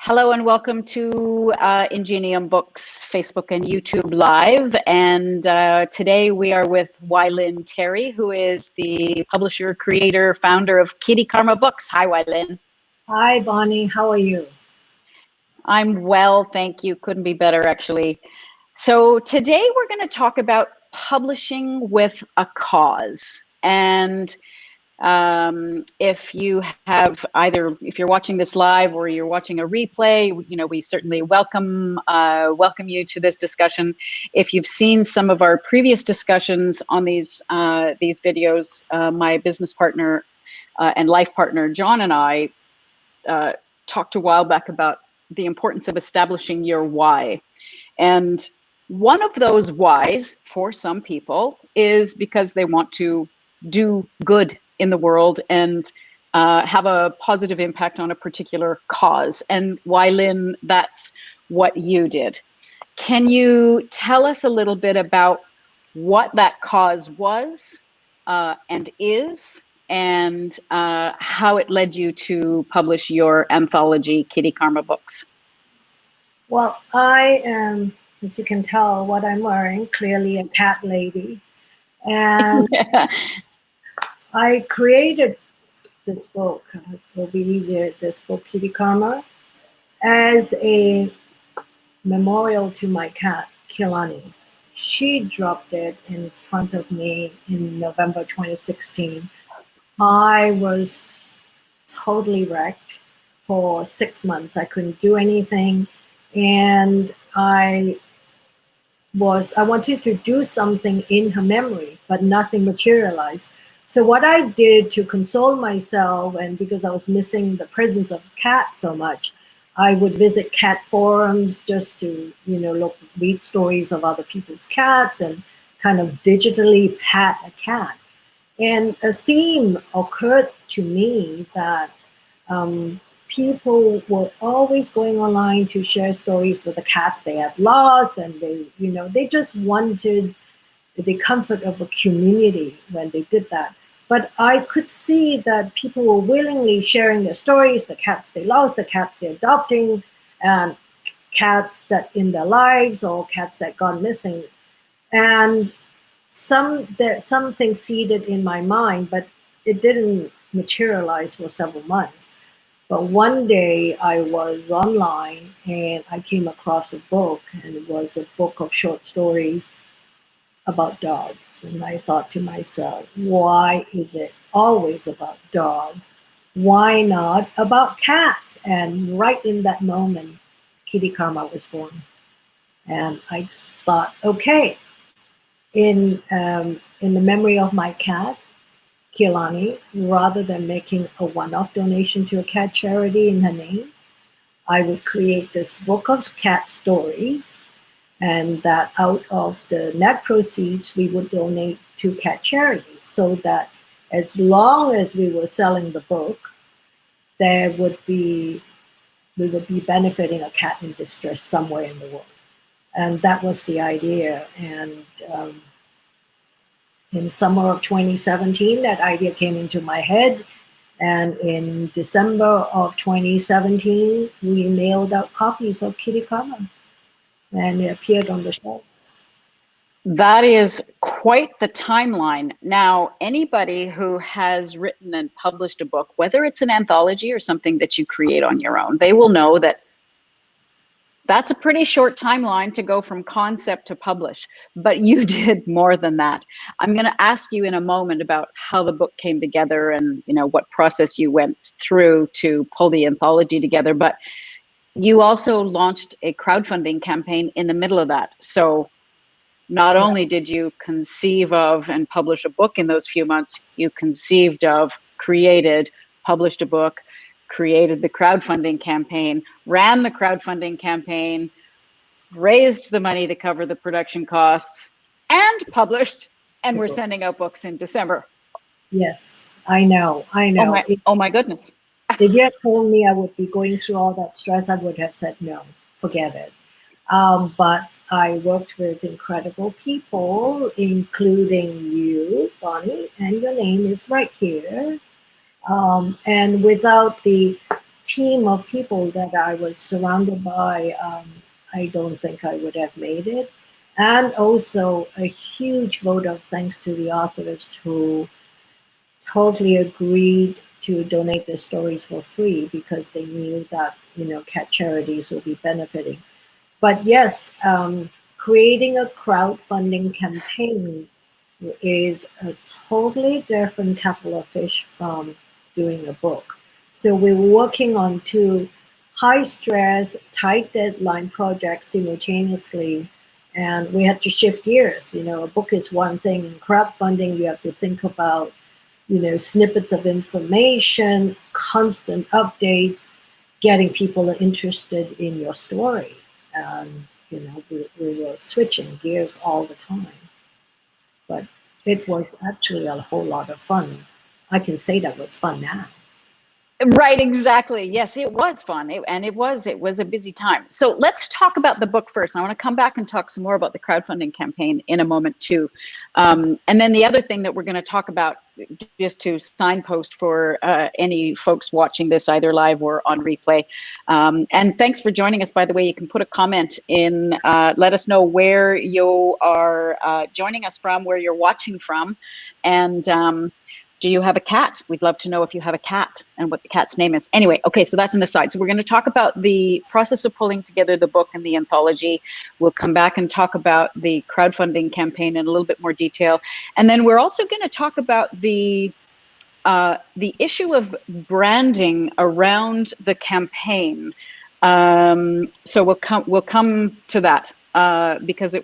Hello and welcome to Ingenium Books Facebook and YouTube Live. And today we are with Wai-Lin Terry, who is the publisher, creator, founder of Kitty Karma Books. Hi, Wai-Lin. Hi, Bonnie. How are you? I'm well, thank you. Couldn't be better, actually. So today we're going to talk about publishing with a cause. And if you have if you're watching this live or you're watching a replay, we certainly welcome you to this discussion. If you've seen some of our previous discussions on these videos, my business partner and life partner John and I talked a while back about the importance of establishing your why. And one of those whys for some people is because they want to do good in the world and have a positive impact on a particular cause. And Wai-Lin, that's what you did. Can you tell us a little bit about what that cause was and is, and how it led you to publish your anthology, Kitty Karma Books? Well, I am, as you can tell, what I'm wearing, clearly a cat lady. And I created this book, it will be easier, this book, Kitty Karma, as a memorial to my cat, Kilani. She dropped it in front of me in November 2016. I was totally wrecked for 6 months. I couldn't do anything. And I wanted to do something in her memory, but nothing materialized. So what I did to console myself, and because I was missing the presence of cats so much, I would visit cat forums just to, read stories of other people's cats and kind of digitally pat a cat. And a theme occurred to me that people were always going online to share stories of the cats they had lost, and they just wanted the comfort of a community when they did that. But I could see that people were willingly sharing their stories, the cats they lost, the cats they're adopting, and cats that in their lives or cats that gone missing. And something seeded in my mind, but it didn't materialize for several months. But one day I was online and I came across a book, and it was a book of short stories about dogs. And I thought to myself, why is it always about dogs? Why not about cats? And right in that moment, Kitty Karma was born. And I thought, okay, in the memory of my cat, Kilani, rather than making a one-off donation to a cat charity in her name, I would create this book of cat stories, and that out of the net proceeds, we would donate to cat charities, so that as long as we were selling the book, we would be benefiting a cat in distress somewhere in the world. And that was the idea. And in summer of 2017, that idea came into my head. And in December of 2017, we mailed out copies of Kitty Karma, and it appeared on the shelf. That is quite the timeline. Now, anybody who has written and published a book, whether it's an anthology or something that you create on your own, they will know that that's a pretty short timeline to go from concept to publish, but you did more than that. I'm going to ask you in a moment about how the book came together and what process you went through to pull the anthology together, but you also launched a crowdfunding campaign in the middle of that. So not only did you conceive of and publish a book in those few months, you conceived of, created, published a book, created the crowdfunding campaign, ran the crowdfunding campaign, raised the money to cover the production costs, and published, and we're sending out books in December. Yes, I know. Oh my goodness. If you had told me I would be going through all that stress, I would have said, no, forget it. But I worked with incredible people, including you, Bonnie, and your name is right here. And without the team of people that I was surrounded by, I don't think I would have made it. And also a huge vote of thanks to the authors who totally agreed to donate their stories for free because they knew that, cat charities will be benefiting. But yes, creating a crowdfunding campaign is a totally different kettle of fish from doing a book. So we're working on two high stress, tight deadline projects simultaneously, and we had to shift gears. A book is one thing, in crowdfunding, you have to think about, snippets of information, constant updates, getting people interested in your story. We were switching gears all the time. But it was actually a whole lot of fun. I can say that was fun now. Right, exactly. Yes, it was fun, and it was a busy time. So let's talk about the book first. I want to come back and talk some more about the crowdfunding campaign in a moment too. And then the other thing that we're going to talk about, just to signpost for any folks watching this either live or on replay. And thanks for joining us, by the way. You can put a comment in, let us know where you are joining us from, where you're watching from, and do you have a cat? We'd love to know if you have a cat and what the cat's name is. Anyway, okay, so that's an aside. So we're going to talk about the process of pulling together the book and the anthology. We'll come back and talk about the crowdfunding campaign in a little bit more detail. And then we're also going to talk about the issue of branding around the campaign. So we'll come to that because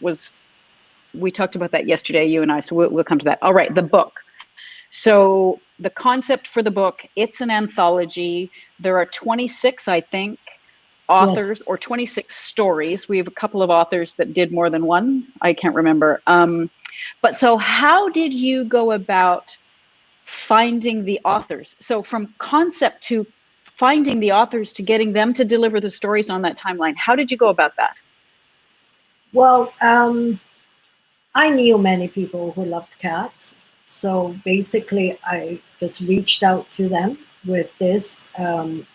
we talked about that yesterday, you and I, so we'll come to that. All right, the book. So the concept for the book, it's an anthology. There are 26, I think, authors, yes, or 26 stories. We have a couple of authors that did more than one. I can't remember. But so how did you go about finding the authors? So from concept to finding the authors to getting them to deliver the stories on that timeline, how did you go about that? Well, I knew many people who loved cats. So basically, I just reached out to them with this,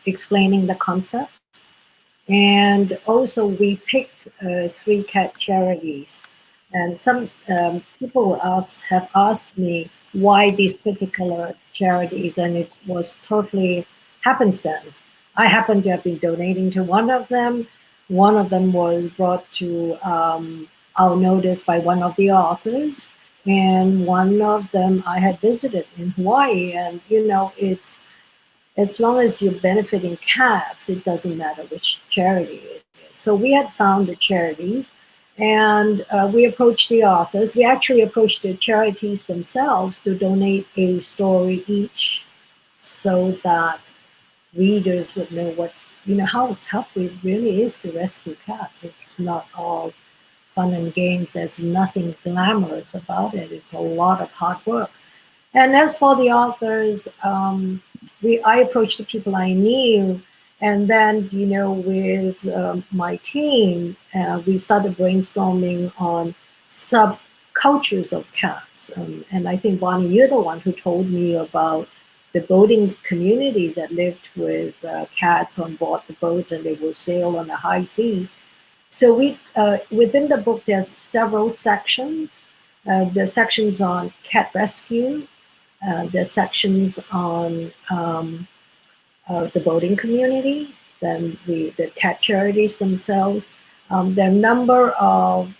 explaining the concept. And also, we picked 3 cat charities. And some people have asked me why these particular charities, and it was totally happenstance. I happened to have been donating to one of them. One of them was brought to our notice by one of the authors. And one of them I had visited in Hawaii. And, it's, as long as you're benefiting cats, it doesn't matter which charity it is. So we had found the charities, and we approached the authors. We actually approached the charities themselves to donate a story each so that readers would know how tough it really is to rescue cats. It's not all fun and games. There's nothing glamorous about it. It's a lot of hard work. And as for the authors, I approached the people I knew, and then with my team, we started brainstorming on subcultures of cats. And I think, Bonnie, you're the one who told me about the boating community that lived with cats on board the boats, and they will sail on the high seas. So we, within the book, there's several sections. There's sections on cat rescue. There's sections on the boating community, then the cat charities themselves. There are a number of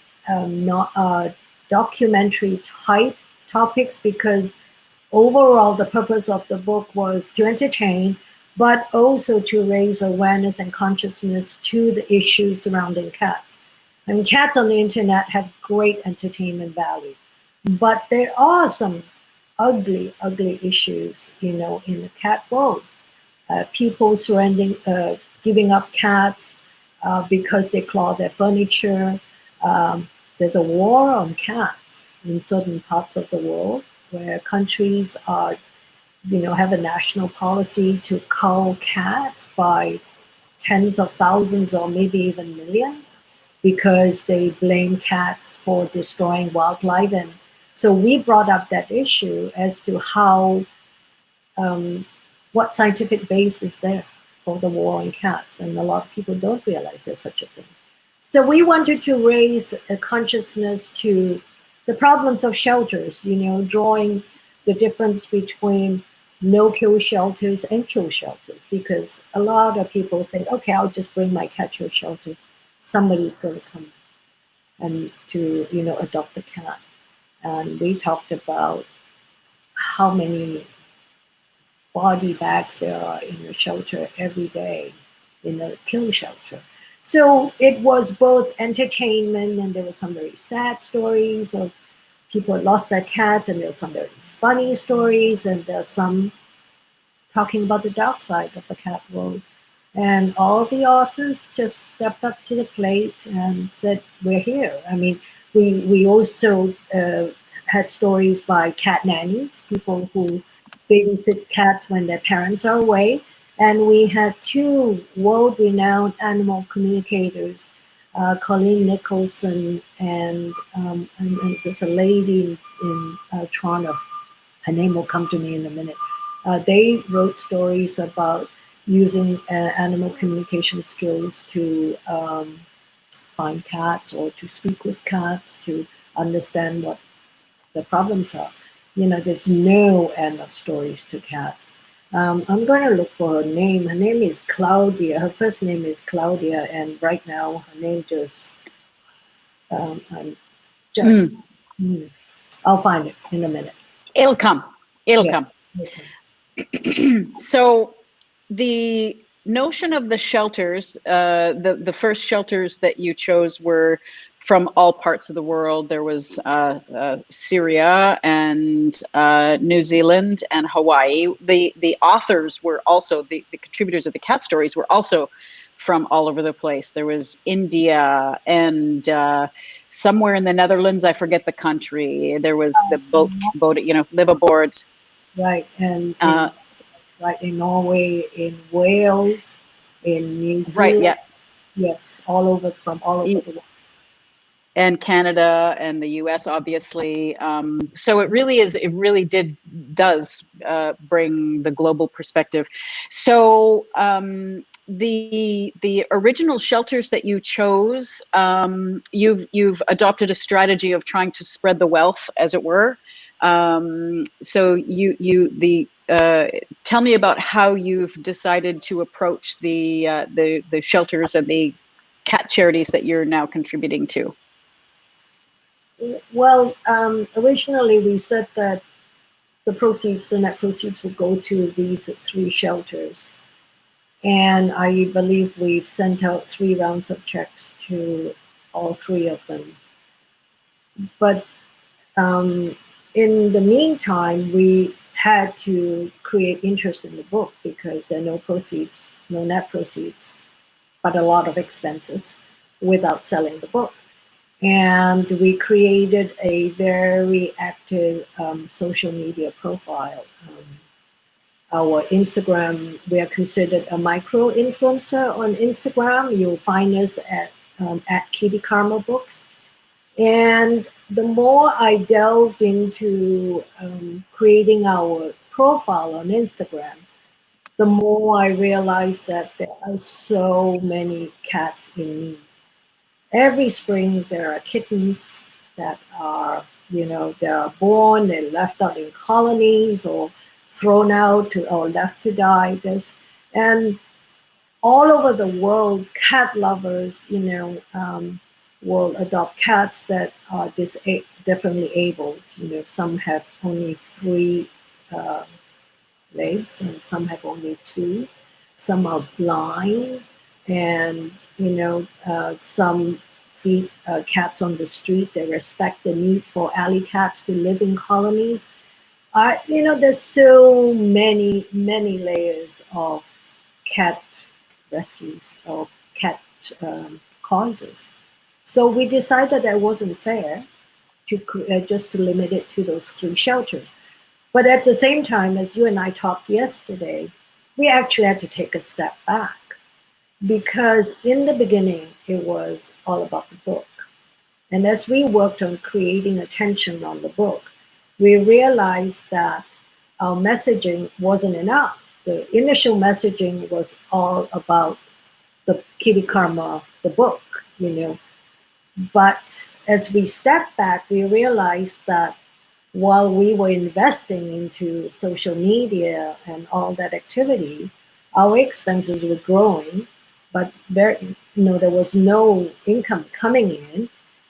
documentary type topics, because overall the purpose of the book was to entertain, but also to raise awareness and consciousness to the issues surrounding cats. I mean, cats on the internet have great entertainment value, but there are some ugly issues, in the cat world. People giving up cats because they claw their furniture. There's a war on cats in certain parts of the world, where countries are have a national policy to cull cats by tens of thousands or maybe even millions, because they blame cats for destroying wildlife. And so we brought up that issue as to how, what scientific base is there for the war on cats, and a lot of people don't realize there's such a thing. So we wanted to raise a consciousness to the problems of shelters, drawing the difference between no-kill shelters and kill shelters, because a lot of people think, okay, I'll just bring my cat to a shelter. Somebody's going to come and to, adopt a cat. And we talked about how many body bags there are in a shelter every day, in a kill shelter. So it was both entertainment, and there were some very sad stories of people had lost their cats, and there were some very funny stories, and there's some talking about the dark side of the cat world. And all the authors just stepped up to the plate and said, we're here. I mean, we also had stories by cat nannies, people who babysit cats when their parents are away. And we had two world-renowned animal communicators, Colleen Nicholson and there's a lady in Toronto. Her name will come to me in a minute. They wrote stories about using animal communication skills to find cats or to speak with cats, to understand what the problems are. There's no end of stories to cats. I'm going to look for her name. Her name is Claudia. Her first name is Claudia, and right now her name just, I'm just, I'll find it in a minute. It'll come. It'll Yes. come. So the notion of the shelters, the first shelters that you chose were from all parts of the world. There was Syria and New Zealand and Hawaii. The authors were also, the contributors of the cat stories were also from all over the place. There was India and somewhere in the Netherlands, I forget the country. There was the boat, live aboard. Right, and right in Norway, in Wales, in New Zealand. Right, yeah. Yes, all over the world. And Canada and the US, obviously. So it really does bring the global perspective. So the original shelters that you chose, you've adopted a strategy of trying to spread the wealth, as it were. So tell me about how you've decided to approach the shelters and the cat charities that you're now contributing to. Well, originally we said that the net proceeds would go to these 3 shelters. And I believe we've sent out 3 rounds of checks to all 3 of them. But in the meantime, we had to create interest in the book because there are no net proceeds, but a lot of expenses without selling the book. And we created a very active social media profile. Our Instagram, we are considered a micro influencer on Instagram. You'll find us at Kitty Karma Books. And the more I delved into creating our profile on Instagram, the more I realized that there are so many cats in need. Every spring, there are kittens that are, they are born, they're left out in colonies or thrown out or left to die. And all over the world, cat lovers, will adopt cats that are differently abled. Some have only 3 legs, and some have only 2. Some are blind, and some feed cats on the street. They respect the need for alley cats to live in colonies. There's so many layers of cat rescues or cat causes. So we decided that it wasn't fair to just to limit it to those 3 shelters. But at the same time, as you and I talked yesterday, we actually had to take a step back, because in the beginning, it was all about the book. And as we worked on creating attention on the book, we realized that our messaging wasn't enough. the initial messaging was all about the Kitty Karma, the book, you know. But as we stepped back, we realized that while we were investing into social media and all that activity, our expenses were growing, but there was no income coming in.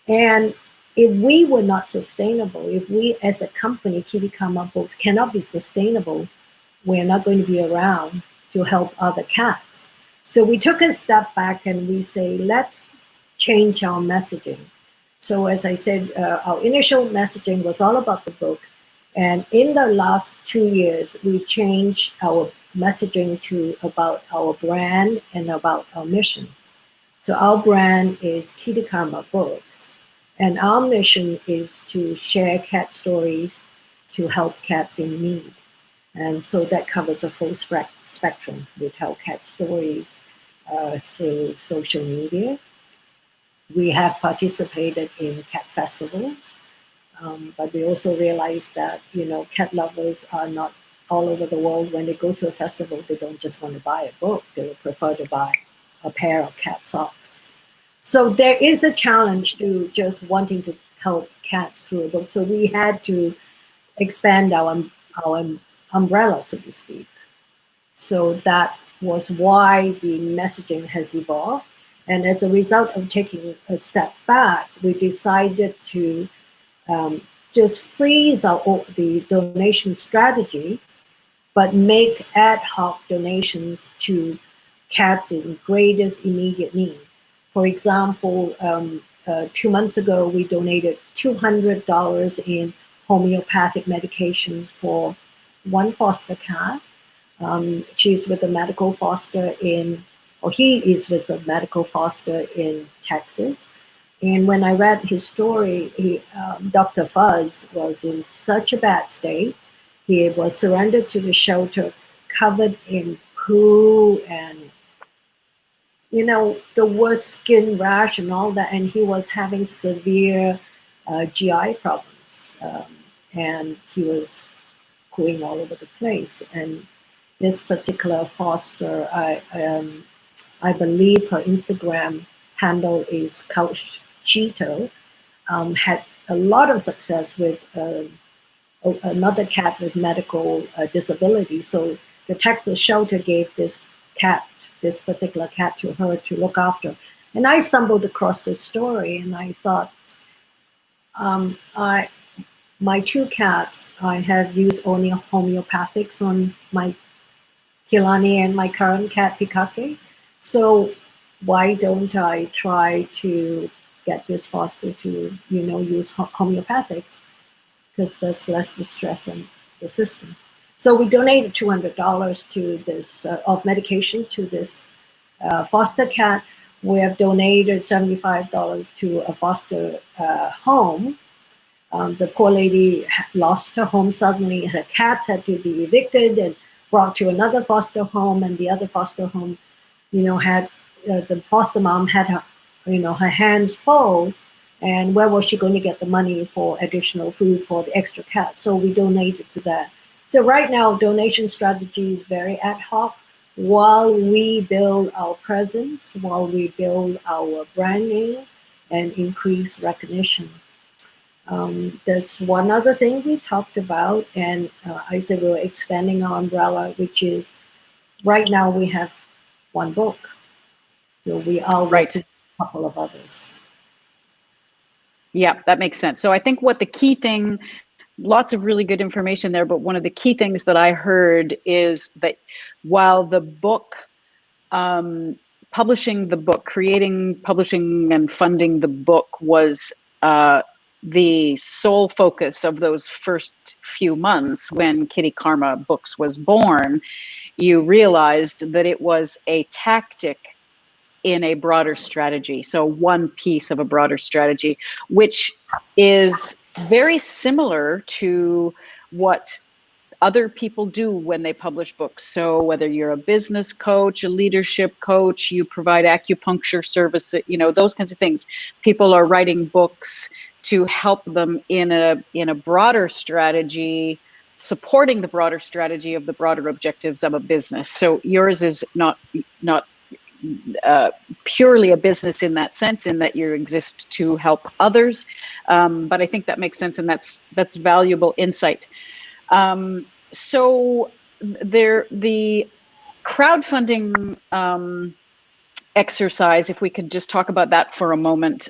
And if we were not sustainable, if we as a company, Kitty Karma Books, cannot be sustainable, we're not going to be around to help other cats. So we took a step back and we say, let's change our messaging. So as I said, our initial messaging was all about the book. And in the last 2 years, we changed our messaging to about our brand and about our mission. So our brand is Kitty Karma Books. And our mission is to share cat stories to help cats in need. And so that covers a full spectrum. We tell cat stories through social media. We have participated in cat festivals, but we also realized that, you know, cat lovers are not all over the world. When they go to a festival, they don't just want to buy a book. They would prefer to buy a pair of cat socks. So there is a challenge to just wanting to help cats through a book. So we had to expand our umbrella, so to speak. So that was why the messaging has evolved. And as a result of taking a step back, we decided to just freeze the donation strategy, but make ad hoc donations to cats in greatest immediate need. For example, 2 months ago, we donated $200 in homeopathic medications for one foster cat. She's with a medical foster he is with a medical foster in Texas. And when I read his story, Dr. Fuzz was in such a bad state. He was surrendered to the shelter, covered in poo and, you know, the worst skin rash and all that. And he was having severe GI problems. And he was going all over the place. And this particular foster, I believe her Instagram handle is Couch Cheeto, had a lot of success with another cat with medical disability. So the Texas shelter gave this particular cat to her to look after. And I stumbled across this story and I thought, my two cats, I have used only homeopathics on my Kilani and my current cat Pikake. So why don't I try to get this foster to, you know, use homeopathics, because there's less distress on the system. So we donated $200 to this of medication to this foster cat. We have donated $75 to a foster home. The poor lady lost her home suddenly. Her cats had to be evicted and brought to another foster home, and the other foster home, you know, had the foster mom had her, you know, her hands full, and where was she going to get the money for additional food for the extra cats? So we donated to that. So right now, donation strategy is very ad hoc while we build our presence, while we build our brand name and increase recognition. There's one other thing we talked about, and I said we were expanding our umbrella, which is right now we have one book. So we are Right. working a couple of others. Yeah, that makes sense. So I think what the key thing, lots of really good information there, but one of the key things that I heard is that while the book, publishing the book, creating, publishing, and funding the book was the sole focus of those first few months when Kitty Karma Books was born, you realized that it was a tactic in a broader strategy. So one piece of a broader strategy, which is very similar to what other people do when they publish books. So whether you're a business coach, a leadership coach, you provide acupuncture service, you know, those kinds of things. People are writing books to help them in a broader strategy supporting the broader strategy of the broader objectives of a business. So yours is not purely a business in that sense, in that you exist to help others. But I think that makes sense, and that's valuable insight. So the crowdfunding exercise, if we could just talk about that for a moment.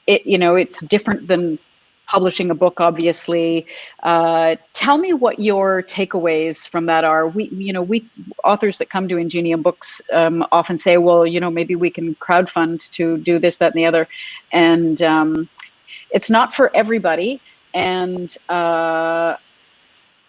It's different than publishing a book, obviously. Tell me what your takeaways from that are. We authors that come to Ingenium Books often say, well, maybe we can crowdfund to do this, that, and the other. And it's not for everybody. And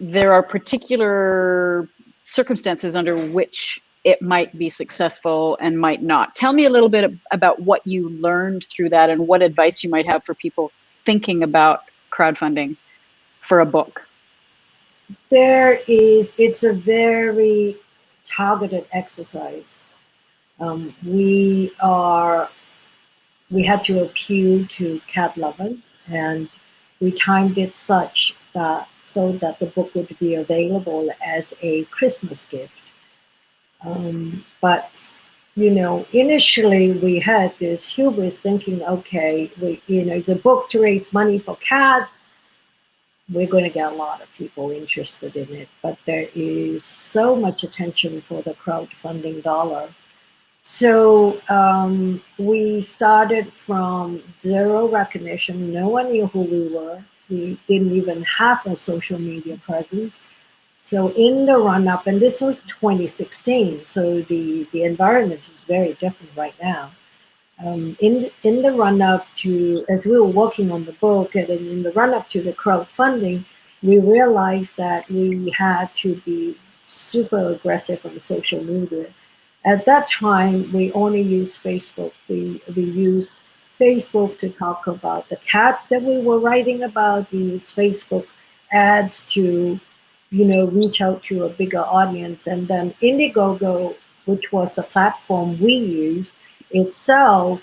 there are particular circumstances under which it might be successful and might not. Tell me a little bit about what you learned through that and what advice you might have for people thinking about crowdfunding for a book. It's a very targeted exercise. We had to appeal to cat lovers, and we timed it so that the book would be available as a Christmas gift. But initially we had this hubris thinking, okay, it's a book to raise money for cats. We're going to get a lot of people interested in it, but there is so much attention for the crowdfunding dollar. So we started from zero recognition. No one knew who we were. We didn't even have a social media presence. So in the run-up, and this was 2016, so the environment is very different right now. In the run-up to, as we were working on the book, and in the run-up to the crowdfunding, we realized that we had to be super aggressive on social media. At that time, we only used Facebook. We used Facebook to talk about the cats that we were writing about. We used Facebook ads to reach out to a bigger audience. And then Indiegogo, which was the platform we used itself,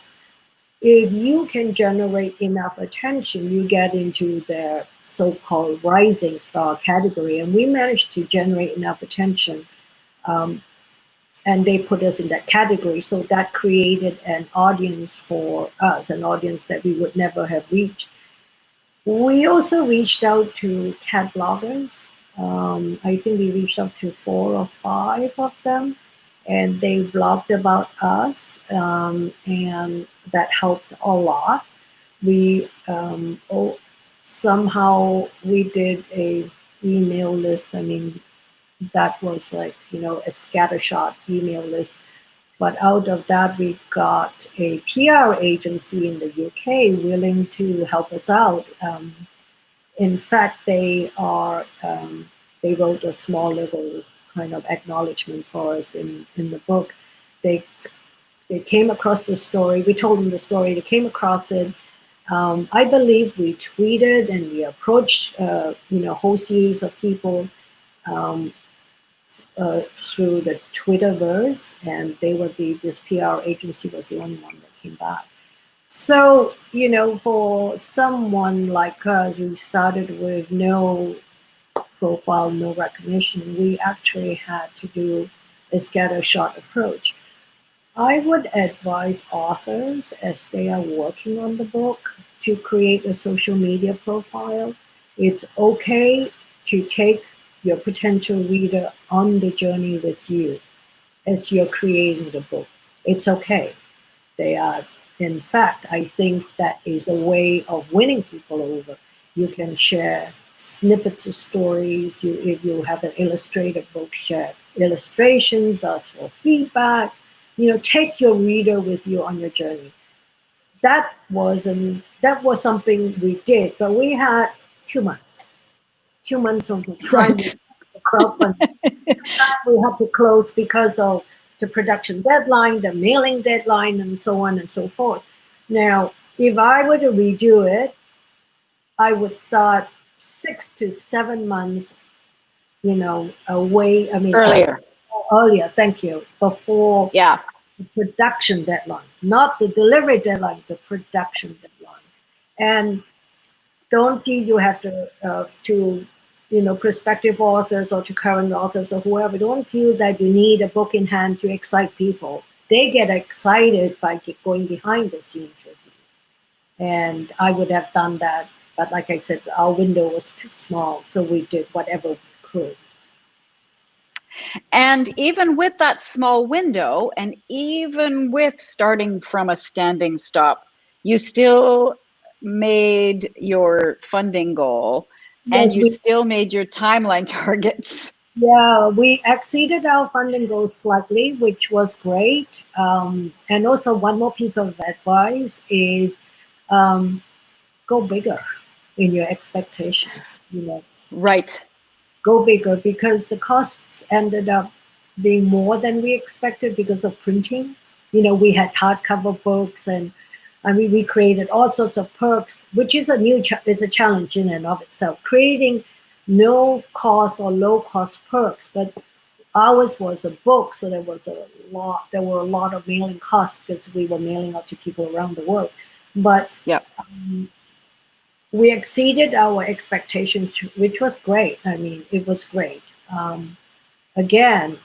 if you can generate enough attention, you get into the so-called rising star category. And we managed to generate enough attention, and they put us in that category. So that created an audience for us, an audience that we would never have reached. We also reached out to cat bloggers. I think we reached out to 4 or 5 of them, and they blogged about us, and that helped a lot. We somehow we did a email list. I mean, that was like a scattershot email list. But out of that, we got a PR agency in the UK willing to help us out. In fact, they wrote a small little kind of acknowledgement for us in the book. They came across the story. We told them the story. They came across it. I believe we tweeted and we approached whole series of people through the Twitterverse, and this PR agency was the only one that came back. So, for someone like us, we started with no profile, no recognition. We actually had to do a scattershot approach. I would advise authors, as they are working on the book, to create a social media profile. It's okay to take your potential reader on the journey with you as you're creating the book. It's okay. In fact, I think that is a way of winning people over. You can share snippets of stories. If you have an illustrated book, share illustrations, ask for feedback. Take your reader with you on your journey. That was something we did, but we had 2 months. 2 months of the time. Right. The crowdfunding. We had to close because of the production deadline, the mailing deadline, and so on and so forth. Now, if I were to redo it, I would start 6 to 7 months, away. I mean, earlier. Thank you. Before the production deadline, not the delivery deadline, the production deadline. And don't feel you have to prospective authors or to current authors or whoever, don't feel that you need a book in hand to excite people. They get excited by going behind the scenes with you. And I would have done that. But like I said, our window was too small. So we did whatever we could. And even with that small window, and even with starting from a standing stop, you still made your funding goal, and Yes, you still made your timeline targets. yeah, we exceeded our funding goals slightly, which was great. And also, one more piece of advice is um, go bigger in your expectations. Right. Go bigger, because the costs ended up being more than we expected because of printing. We had hardcover books, and I mean, we created all sorts of perks, which is is a challenge in and of itself. Creating no cost or low cost perks, but ours was a book, so there were a lot of mailing costs because we were mailing out to people around the world. But yeah, we exceeded our expectations, which was great. I mean, it was great. Again,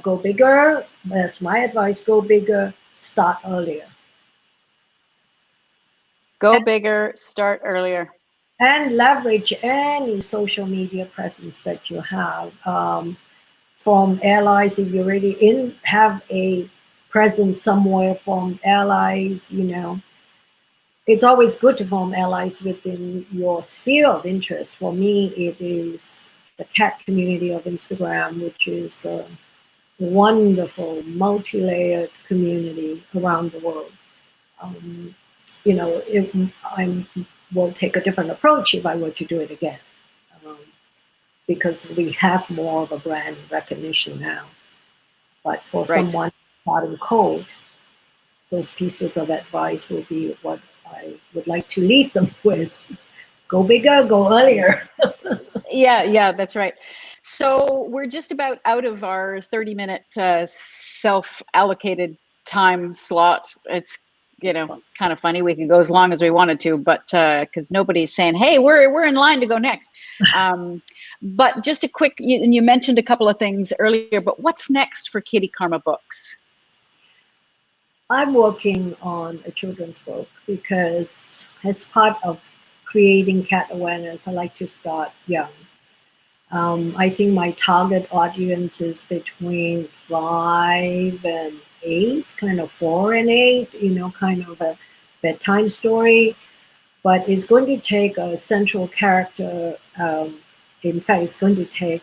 go bigger. That's my advice. Go bigger. Start earlier. Go bigger, start earlier. And leverage any social media presence that you have. From allies, if you already have a presence somewhere from allies, it's always good to form allies within your sphere of interest. For me, it is the cat community of Instagram, which is a wonderful, multi-layered community around the world. I will take a different approach if I were to do it again, because we have more of a brand recognition now. But for someone starting cold, those pieces of advice will be what I would like to leave them with. Go bigger, go earlier. Yeah, that's right. So we're just about out of our 30-minute self-allocated time slot. It's kind of funny. We could go as long as we wanted to, but because nobody's saying, "Hey, we're in line to go next." But just a quick, you mentioned a couple of things earlier, but what's next for Kitty Karma Books? I'm working on a children's book because as part of creating cat awareness, I like to start young. I think my target audience is between 5 and 8, kind of 4 and 8, kind of a bedtime story. But it's going to take a central character. In fact, it's going to take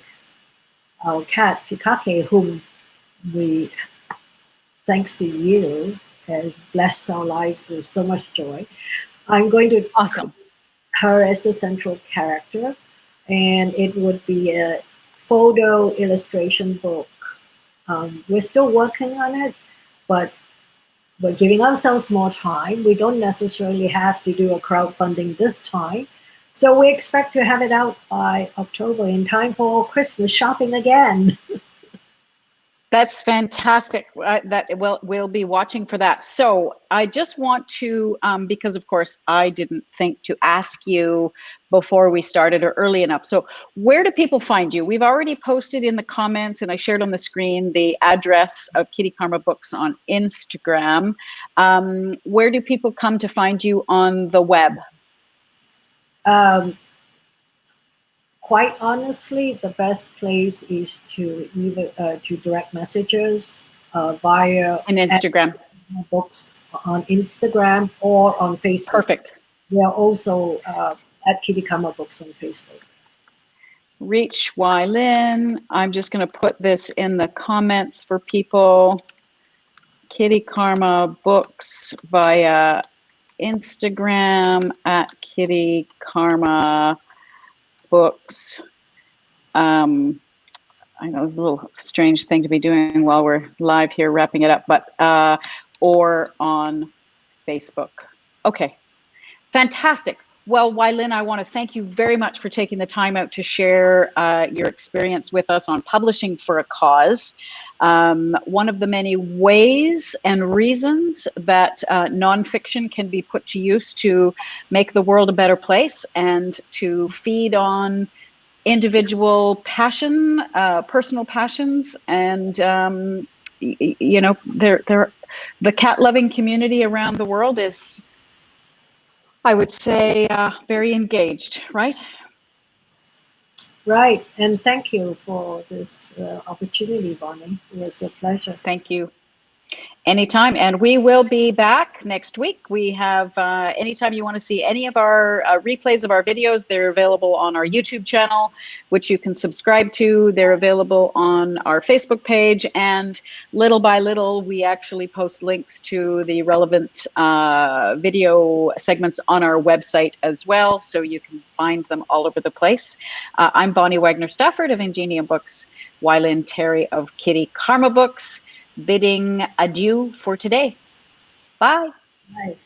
our cat, Pikake, whom we, thanks to you, has blessed our lives with so much joy. I'm going to awesome her as a central character, and it would be a photo illustration book. We're still working on it, but we're giving ourselves more time. We don't necessarily have to do a crowdfunding this time. So we expect to have it out by October, in time for Christmas shopping again. That's fantastic. We'll be watching for that. So I just want to, because of course I didn't think to ask you before we started or early enough. So where do people find you? We've already posted in the comments, and I shared on the screen the address of Kitty Karma Books on Instagram. Where do people come to find you on the web? Quite honestly, the best place is to either to direct messages via an Instagram books on Instagram or on Facebook. Perfect. We are also at Kitty Karma Books on Facebook. Reach Wai-Lin. I'm just going to put this in the comments for people. Kitty Karma Books via Instagram at Kitty Karma Books. I know it's a little strange thing to be doing while we're live here wrapping it up, but or on Facebook. Okay, fantastic. Well, Wai-Lin, I want to thank you very much for taking the time out to share your experience with us on publishing for a cause. One of the many ways and reasons that nonfiction can be put to use to make the world a better place and to feed on individual passion, personal passions, and you know, the cat loving community around the world is, I would say, very engaged, right? Right. And thank you for this opportunity, Bonnie. It was a pleasure. Thank you. Anytime, and we will be back next week. We have, anytime you want to see any of our replays of our videos, they're available on our YouTube channel, which you can subscribe to. They're available on our Facebook page, and little by little, we actually post links to the relevant video segments on our website as well, so you can find them all over the place. I'm Bonnie Wagner-Stafford of Ingenium Books, Wai-Lin Terry of Kitty Karma Books, bidding adieu for today. Bye. Bye.